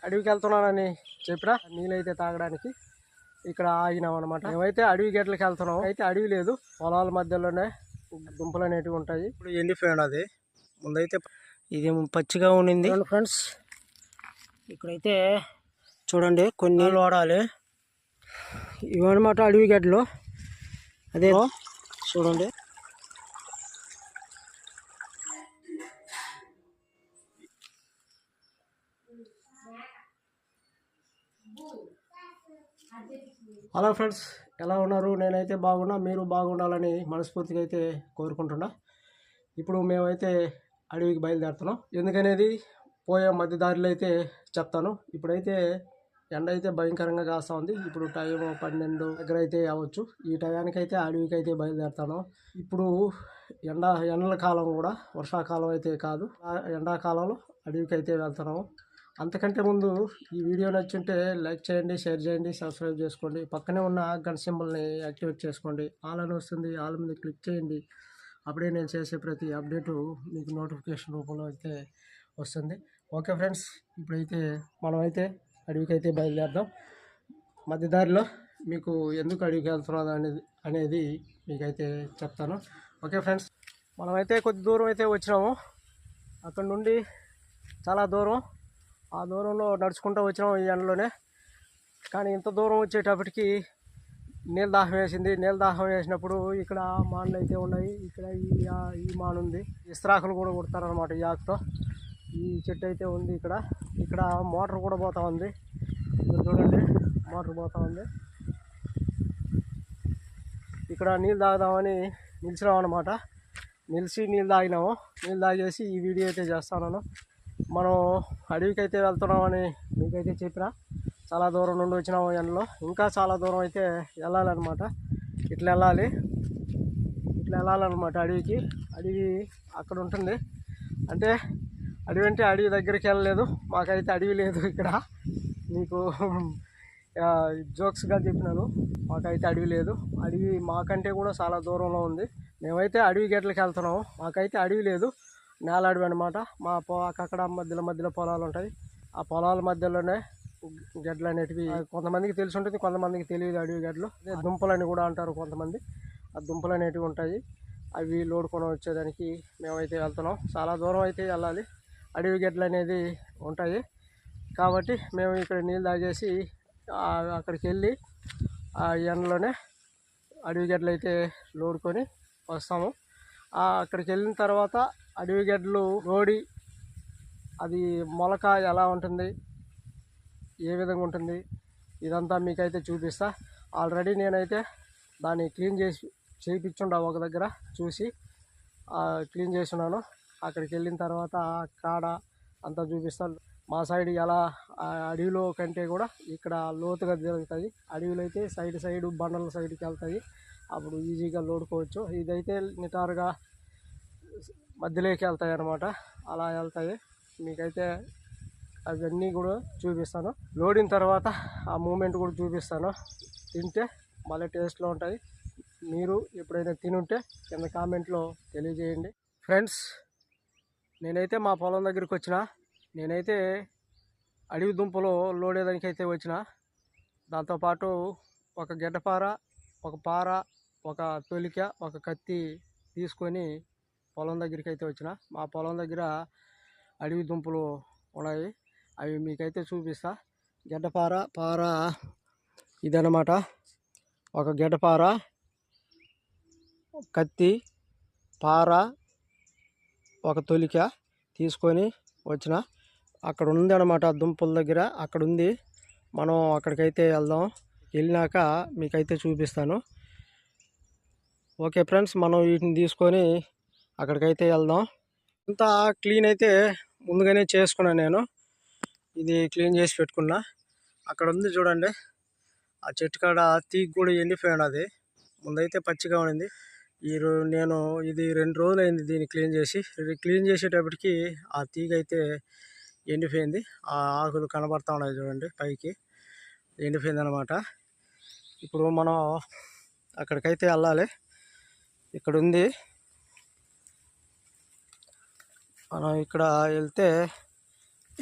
అడవికి వెళ్తున్నానని చెప్పినా నీళ్ళైతే తాగడానికి ఇక్కడ ఆగినాం అనమాట. మేమైతే అడవి గేట్లకి వెళ్తున్నాం. అయితే అడవి లేదు, పొలాల మధ్యలోనే దుంపలు అనేటివి ఉంటాయి. ఇప్పుడు ఎండిపోయాడు అది. ముందైతే ఇది పచ్చిగా ఉండింది ఫ్రెండ్స్. ఇక్కడైతే చూడండి కొన్ని వాడాలి ఇవన్నమాట అడవి గడ్డలు. అదే చూడండి. హలో ఫ్రెండ్స్, ఎలా ఉన్నారు? నేనైతే బాగున్నా, మీరు బాగుండాలని మనస్ఫూర్తిగా అయితే కోరుకుంటున్నా. ఇప్పుడు మేమైతే అడవికి బయలుదేరుతున్నాం. ఎందుకనేది పోయే మధ్య దారిలో అయితే చెప్తాను. ఇప్పుడైతే ఎండ అయితే భయంకరంగా కాస్తా ఉంది. ఇప్పుడు టైం 12 దగ్గర అయితే అవ్వచ్చు. ఈ టయానికైతే అడవికి అయితే బయలుదేరుతాను. ఇప్పుడు ఎండల కాలం కూడా, వర్షాకాలం అయితే కాదు, ఎండాకాలంలో అడవికి అయితే వెళ్తున్నాము. అంతకంటే ముందు ఈ వీడియో నచ్చుంటే లైక్ చేయండి, షేర్ చేయండి, సబ్స్క్రైబ్ చేసుకోండి. పక్కనే ఉన్న గంట సింబల్ని యాక్టివేట్ చేసుకోండి. ఆల్ అని వస్తుంది, ఆల్ మీద క్లిక్ చేయండి. అప్పుడే నేను చేసే ప్రతి అప్డేటు మీకు నోటిఫికేషన్ రూపంలో అయితే వస్తుంది. ఓకే ఫ్రెండ్స్, ఇప్పుడైతే మనమైతే అడవికి అయితే బయలుదేరదాం. మధ్య దారిలో మీకు ఎందుకు అడవికి వెళ్తున్నది అనేది మీకైతే చెప్తాను. ఓకే ఫ్రెండ్స్, మనమైతే కొద్ది దూరం అయితే వచ్చినాము. అక్కడ నుండి చాలా దూరం, ఆ దూరంలో నడుచుకుంటూ వచ్చినాము ఈ ఎండలోనే. కానీ ఇంత దూరం వచ్చేటప్పటికి నీళ్ళ దాహం వేసింది. నీళ్ళ దాహం వేసినప్పుడు ఇక్కడ మాన్లు అయితే ఉన్నాయి. ఇక్కడ ఈ మాన్ ఉంది. ఇస్త్రాకులు కూడా కొడతారనమాట ఈ ఆకుతో. ఈ చెట్టు అయితే ఉంది ఇక్కడ. ఇక్కడ మోటార్ కూడా పోతా ఉంది. చూడండి, మోటార్ పోతా ఉంది. ఇక్కడ నీళ్ళు తాగుదామని నిలిచినాం అనమాట. నిలిచి నీళ్ళు తాగినాము. నీళ్ళు తాగేసి ఈ వీడియో అయితే చేస్తాను. మనం అడవికి అయితే వెళ్తున్నామని మీకైతే చెప్పినా. చాలా దూరం నుండి వచ్చినాము ఎండలో. ఇంకా చాలా దూరం అయితే వెళ్ళాలన్నమాట. ఇట్లా వెళ్ళాలన్నమాట అడవికి. అడవి అక్కడ ఉంటుంది. అంటే అడవి అంటే అడవి దగ్గరికి వెళ్ళలేదు. మాకైతే అడవి లేదు ఇక్కడ. మీకు జోక్స్గా చెప్పినాను, మాకైతే అడవి లేదు. అడవి మాకంటే కూడా చాలా దూరంలో ఉంది. మేమైతే అడవి గేట్లకి వెళ్తున్నాము. మాకైతే అడవి లేదు, నేల అడవి అనమాట. మా అక్కడ మధ్యలో పొలాలు ఉంటాయి. ఆ పొలాల మధ్యలోనే గడ్డలు అనేటివి కొంతమందికి తెలిసి ఉంటుంది, కొంతమందికి తెలియదు. అడవి గడ్డలు దుంపలని కూడా అంటారు కొంతమంది. ఆ దుంపలు అనేటివి ఉంటాయి. అవి లోడుకొని వచ్చేదానికి మేమైతే వెళ్తున్నాం. చాలా దూరం అయితే వెళ్ళాలి. అడవి గడ్డలు అనేది ఉంటాయి కాబట్టి మేము ఇక్కడ నీళ్ళు తాగేసి అక్కడికి వెళ్ళి ఆ ఎండలోనే అడవి గడ్డలు అయితే లోడుకొని వస్తాము. అక్కడికి వెళ్ళిన తర్వాత అడవి గడ్డలు లోడి అది మొలక ఎలా ఉంటుంది, ఏ విధంగా ఉంటుంది, ఇదంతా మీకైతే చూపిస్తా. ఆల్రెడీ నేనైతే దాన్ని క్లీన్ చేయించుండా ఒక దగ్గర చూసి క్లీన్ చేస్తున్నాను. అక్కడికి వెళ్ళిన తర్వాత కాడ అంతా చూపిస్తాను. మా సైడ్ ఎలా అడవిలో కంటే కూడా ఇక్కడ లోతుగా జరుగుతాయి. అడవిలో అయితే సైడ్ బండల సైడ్కి వెళ్తాయి. అప్పుడు ఈజీగా లోడుకోవచ్చు. ఇదైతే నిటారుగా మధ్యలోకి వెళ్తాయి అన్నమాట. అలా వెళ్తాయి. మీకైతే అవన్నీ కూడా చూపిస్తాను. లోడిన తర్వాత ఆ మూమెంట్ కూడా చూపిస్తాను. తింటే మళ్ళీ టేస్ట్లో ఉంటాయి. మీరు ఎప్పుడైనా తినుంటే కింద కామెంట్లో తెలియజేయండి. ఫ్రెండ్స్, నేనైతే మా పొలం దగ్గరికి వచ్చిన. నేనైతే అడవి దుంపలు లోడేదానికైతే వచ్చిన. దాంతోపాటు ఒక గడ్డపార, ఒక పార, ఒక తొలిక, ఒక కత్తి తీసుకొని పొలం దగ్గరికి అయితే వచ్చిన. మా పొలం దగ్గర అడవి దుంపలు ఉన్నాయి. అవి మీకైతే చూపిస్తా. పార ఇదన్నమాట. ఒక గడ్డపార, కత్తి, పార, ఒక తొలిక తీసుకొని వచ్చిన. అక్కడ ఉంది అన్నమాట దుంపల దగ్గర. అక్కడ ఉంది. మనం అక్కడికైతే వెళ్దాం. వెళ్ళినాక మీకైతే చూపిస్తాను. ఓకే ఫ్రెండ్స్, మనం వీటిని తీసుకొని అక్కడికైతే వెళ్దాం. అంతా క్లీన్ అయితే ముందుగానే చేసుకున్నాను నేను. ఇది క్లీన్ చేసి పెట్టుకున్నా. అక్కడ ఉంది చూడండి, ఆ చెట్టు కాడ తీగ కూడా ఎండిపోయాడు. అది ముందైతే పచ్చిగా ఉండింది. నేను ఇది 2 రోజులు అయింది దీన్ని క్లీన్ చేసేటప్పటికి ఆ తీగ అయితే ఎండిపోయింది. ఆ ఆకులు కనబడతా ఉన్నాయి చూడండి, పైకి ఎండిపోయింది అనమాట. ఇప్పుడు మనం అక్కడికైతే వెళ్ళాలి. ఇక్కడ ఉంది. మనం ఇక్కడ వెళ్తే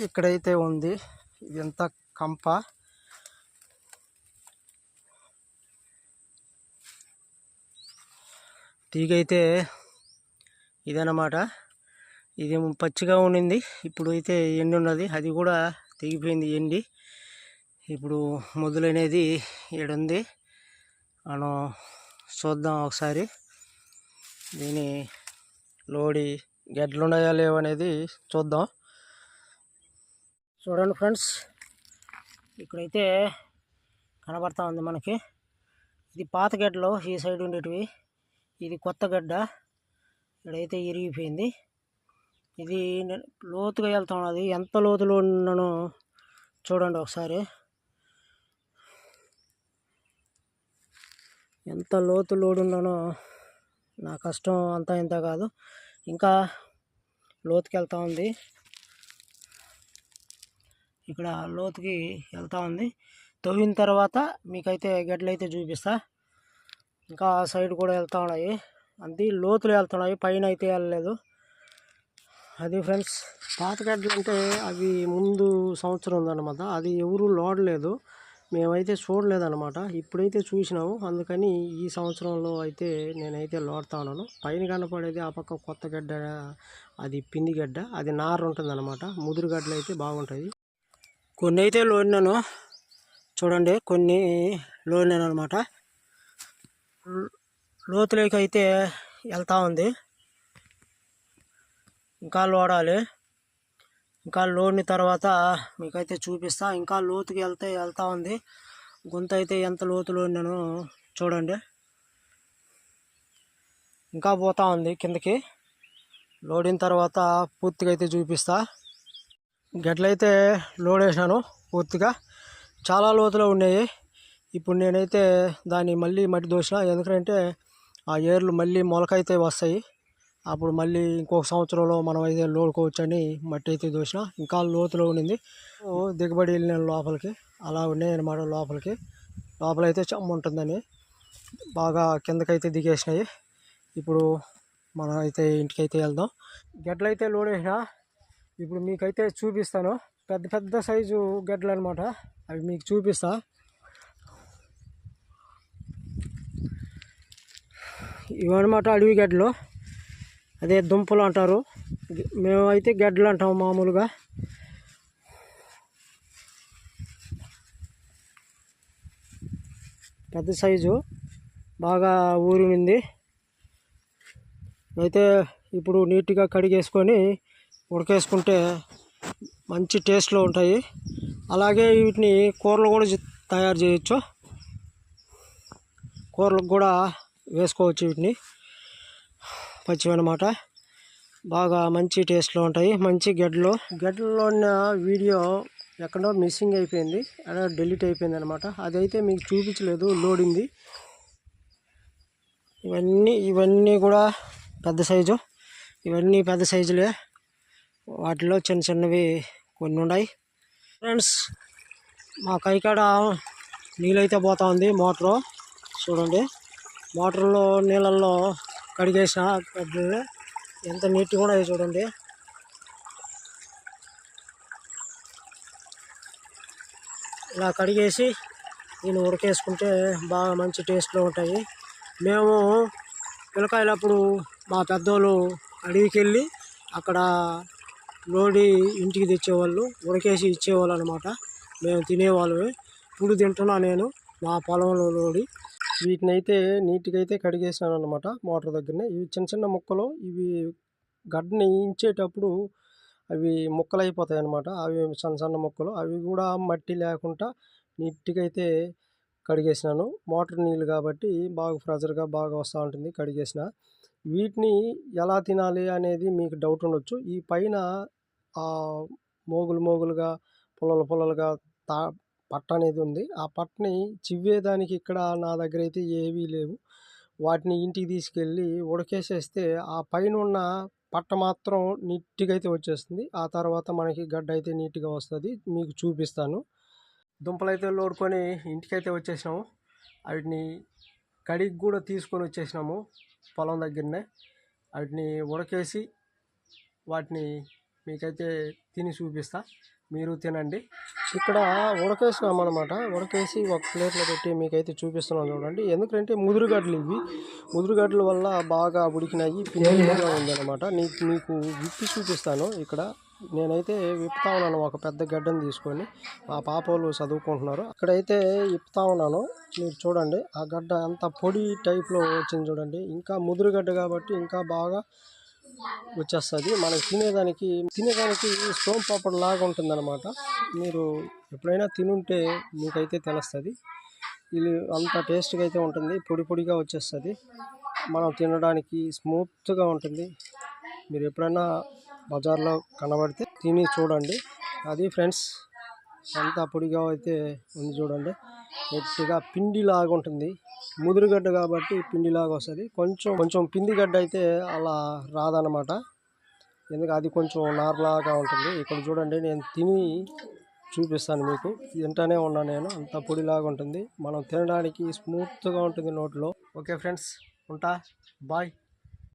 ఇక్కడైతే ఉంది. ఇదంతా కంప. తీగైతే ఇదన్నమాట. ఇది పచ్చిగా ఉండింది, ఇప్పుడు అయితే ఎండి ఉన్నది, అది కూడా తెగిపోయింది ఎండి. ఇప్పుడు మొదలనేది ఏడుంది మనం చూద్దాం ఒకసారి. దీని లోడి గడ్డలు ఉన్నాయా లేవనేది చూద్దాం. చూడండి ఫ్రెండ్స్, ఇక్కడైతే కనబడతా ఉంది మనకి. ఇది పాత గడ్డలు ఈ సైడ్ ఉండేటివి, ఇది కొత్త గడ్డ. ఇక్కడైతే ఇరిగిపోయింది. ఇది లోతుగా వెళ్తా ఉన్నది. ఎంత లోతులో ఉన్నానో చూడండి ఒకసారి. ఎంత లోతు లోడు ఉన్నానో, నా కష్టం అంతా ఇంత కాదు, ఇంకా లోతుకి వెళ్తూ ఉంది. ఇక్కడ లోతుకి వెళ్తూ ఉంది. తవ్విన తర్వాత మీకైతే గడ్డలు అయితే చూపిస్తా. ఇంకా ఆ సైడ్ కూడా వెళ్తూ ఉన్నాయి, అంతే లోతులు వెళ్తున్నాయి, పైన అయితే వెళ్ళలేదు. అది ఫ్రెండ్స్, పాత గడ్డలు అంటే అవి ముందు సంవత్సరం ఉందన్నమాట. అది ఎవరు లోడలేదు, మేమైతే చూడలేదన్నమాట. ఇప్పుడైతే చూసినాము, అందుకని ఈ సంవత్సరంలో అయితే నేనైతే లోడుతా ఉన్నాను. పైన కనపడేది ఆ పక్క కొత్త గడ్డ, అది పిండి గడ్డ, అది నార ఉంటుంది అన్నమాట. ముదురు గడ్డలు అయితే బాగుంటాయి. కొన్ని అయితే లోడినాను చూడండి, కొన్ని లోడినాను అనమాట. లోతులోకి అయితే వెళ్తూ ఉంది, ఇంకా లోడాలి. ఇంకా లోడిన తర్వాత మీకైతే చూపిస్తా. ఇంకా లోతుకి వెళ్తూ ఉంది. గుంత అయితే ఎంత లోతులో ఉన్నానో చూడండి, ఇంకా పోతా ఉంది కిందకి. లోడిన తర్వాత పూర్తిగా అయితే చూపిస్తా. గడ్డలైతే లోడ్ వేసాను పూర్తిగా, చాలా లోతులో ఉన్నాయి. ఇప్పుడు నేనైతే దాన్ని మళ్ళీ మట్టి దోసిన, ఎందుకంటే ఆ ఏర్లు మళ్ళీ మొలకైతే వస్తాయి. అప్పుడు మళ్ళీ ఇంకొక సంవత్సరంలో మనం అయితే లోడుకోవచ్చు అని మట్టి అయితే దోసిన. ఇంకా లోతులో ఉండింది, దిగబడి వెళ్ళిన లోపలికి అలా ఉన్నాయి అన్నమాట. లోపలైతే చెమ్మ ఉంటుందని బాగా కిందకైతే దిగేసినాయి. ఇప్పుడు మనం అయితే ఇంటికైతే వెళ్దాం. గడ్డలైతే లోడ్ వేసిన, ఇప్పుడు మీకైతే చూపిస్తాను. పెద్ద పెద్ద సైజు గడ్డలు అనమాట, అవి మీకు చూపిస్తా. ఇవన్నమాట అడవి గడ్డలు, అదే దుంపలు అంటారు, మేమైతే గడ్డలు అంటాము మామూలుగా. పెద్ద సైజు బాగా ఊరినింది. అయితే ఇప్పుడు నీట్గా కడిగేసుకొని ఉడకేసుకుంటే మంచి టేస్ట్లో ఉంటాయి. అలాగే వీటిని కూరలు కూడా తయారు చేయొచ్చు, కూరలకు కూడా వేసుకోవచ్చు. వీటిని పచ్చివన్నమాట, బాగా మంచి టేస్ట్లో ఉంటాయి. మంచి గడ్డల్లో ఉన్న వీడియో ఎక్కడో మిస్సింగ్ అయిపోయింది, అలా డిలీట్ అయిపోయింది అనమాట. అదైతే మీకు చూపించలేదు, లోడింది. ఇవన్నీ కూడా పెద్ద సైజు, ఇవన్నీ పెద్ద సైజులే. వాటిలో చిన్న చిన్నవి కొన్ని ఉన్నాయి. ఫ్రెండ్స్, మా కైకాడ నీళ్ళైతే పోతా ఉంది, మోటారు చూడండి. మోటార్లో నీళ్ళల్లో కడిగేసిన గడ్డలు ఎంత నీట్గా కూడా చూడండి. ఇలా కడిగేసి దీన్ని ఉడకేసుకుంటే బాగా మంచి టేస్ట్లో ఉంటాయి. మేము పిల్లకాయలప్పుడు మా పెద్దోళ్ళు అడవికి వెళ్ళి అక్కడ లోడి ఇంటికి తెచ్చేవాళ్ళు, ఉడకేసి ఇచ్చేవాళ్ళు అనమాట. మేము తినేవాళ్ళమే. ఇప్పుడు తింటున్నా నేను మా పొలంలో లోడి. వీటిని అయితే నీట్గా అయితే కడిగేసాను అనమాట మోటార్ దగ్గరనే. ఇవి చిన్న చిన్న ముక్కలు, ఇవి గడ్డని ఇంచేటప్పుడు అవి ముక్కలు అయిపోతాయి అనమాట. అవి సన్న సన్న ముక్కలు, అవి కూడా మట్టి లేకుండా నీట్గా అయితే కడిగేసినాను. మోటార్ నీళ్ళు కాబట్టి బాగా ఫ్రెషర్గా బాగా వస్తూ ఉంటుంది కడిగేసిన. వీటిని ఎలా తినాలి అనేది మీకు డౌట్ ఉండొచ్చు. ఈ పైన మోగులుగా పుల్లలుగా పట్ట అనేది ఉంది. ఆ పట్టని చివ్వేదానికి ఇక్కడ నా దగ్గర అయితే ఏవీ లేవు. వాటిని ఇంటికి తీసుకెళ్ళి ఉడకేసేస్తే ఆ పైన ఉన్న పట్ట మాత్రం నీట్గా అయితే వచ్చేస్తుంది. ఆ తర్వాత మనకి గడ్డ అయితే నీట్గా వస్తుంది. మీకు చూపిస్తాను. దుంపలు అయితే లోడుకొని ఇంటికైతే వచ్చేసినాము. వాటిని కడిగి కూడా తీసుకొని వచ్చేసినాము పొలం దగ్గరనే. వాటిని ఉడకేసి వాటిని మీకైతే తిని చూపిస్తా. మీరు తినండి. ఇక్కడ ఉడకేసినామన్నమాట. ఉడకేసి ఒక ప్లేట్లో పెట్టి మీకైతే చూపిస్తున్నాను చూడండి. ఎందుకంటే ముదురుగడ్డలు ఇవి. ముదురుగడ్డల వల్ల బాగా ఉడికినాయి. పిండిగా ఉందన్నమాట. మీకు విప్పి చూపిస్తాను. ఇక్కడ నేనైతే విప్పుతా ఉన్నాను ఒక పెద్ద గడ్డను తీసుకొని. మా పాప వాళ్ళు చదువుకుంటున్నారు. అక్కడైతే విప్పుతా ఉన్నాను. మీరు చూడండి ఆ గడ్డ అంత పొడి టైప్లో వచ్చింది చూడండి. ఇంకా ముదురుగడ్డ కాబట్టి ఇంకా బాగా వచ్చేస్తుంది. మనకి తినేదానికి స్టోన్ పాపడ్ లాగా ఉంటుంది అనమాట. మీరు ఎప్పుడైనా తినుంటే మీకైతే తెలుస్తుంది. ఇది అంత టేస్ట్గా అయితే ఉంటుంది. పొడి పొడిగా వచ్చేస్తుంది. మనం తినడానికి స్మూత్గా ఉంటుంది. మీరు ఎప్పుడైనా బజార్లో కనబడితే తిని చూడండి. అది ఫ్రెండ్స్ అంతా పొడిగా అయితే ఉంది చూడండి. గట్టిగా పిండిలాగా ఉంటుంది. ముదురుగడ్డ కాబట్టి పిండిలాగా వస్తుంది. కొంచెం పిండిగడ్డ అయితే అలా రాదనమాట. ఎందుకంటే అది కొంచెం నార్లాగా ఉంటుంది. ఇక్కడ చూడండి నేను తిని చూపిస్తాను మీకు. తింటానే ఉన్నాను నేను. అంత పొడిలాగా ఉంటుంది. మనం తినడానికి స్మూత్గా ఉంటుంది నోట్లో. ఓకే ఫ్రెండ్స్, ఉంటా. బాయ్.